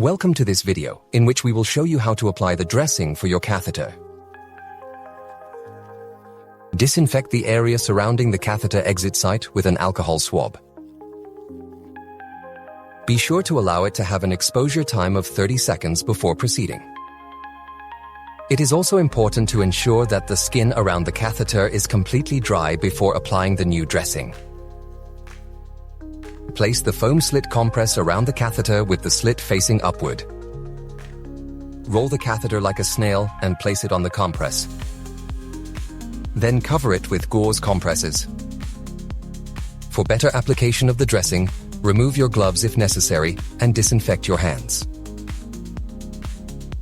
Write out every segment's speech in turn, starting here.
Welcome to this video, in which we will show you how to apply the dressing for your catheter. Disinfect the area surrounding the catheter exit site with an alcohol swab. Be sure to allow it to have an exposure time of 30 seconds before proceeding. It is also important to ensure that the skin around the catheter is completely dry before applying the new dressing. Place the foam slit compress around the catheter with the slit facing upward. Roll the catheter like a snail and place it on the compress. Then cover it with gauze compresses. For better application of the dressing, remove your gloves if necessary and disinfect your hands.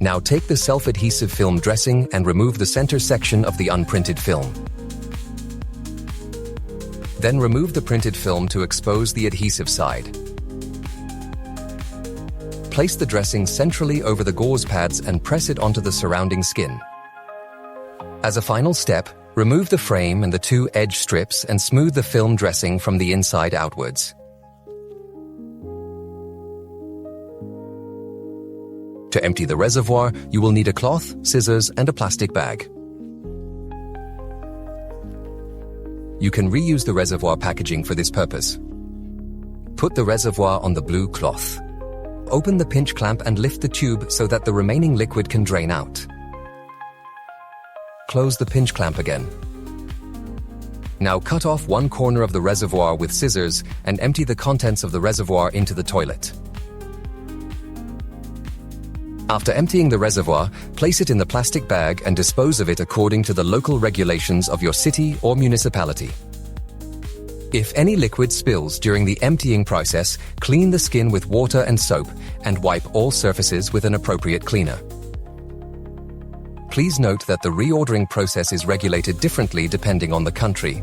Now take the self-adhesive film dressing and remove the center section of the unprinted film. Then remove the printed film to expose the adhesive side. Place the dressing centrally over the gauze pads and press it onto the surrounding skin. As a final step, remove the frame and the two edge strips and smooth the film dressing from the inside outwards. To empty the reservoir, you will need a cloth, scissors, and a plastic bag. You can reuse the reservoir packaging for this purpose. Put the reservoir on the blue cloth. Open the pinch clamp and lift the tube so that the remaining liquid can drain out. Close the pinch clamp again. Now cut off one corner of the reservoir with scissors and empty the contents of the reservoir into the toilet. After emptying the reservoir, place it in the plastic bag and dispose of it according to the local regulations of your city or municipality. If any liquid spills during the emptying process, clean the skin with water and soap and wipe all surfaces with an appropriate cleaner. Please note that the reordering process is regulated differently depending on the country.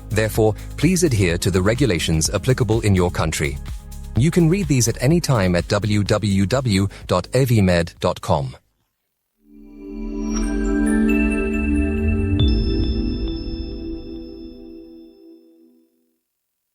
Therefore, please adhere to the regulations applicable in your country. You can read these at any time at www.ewimed.com.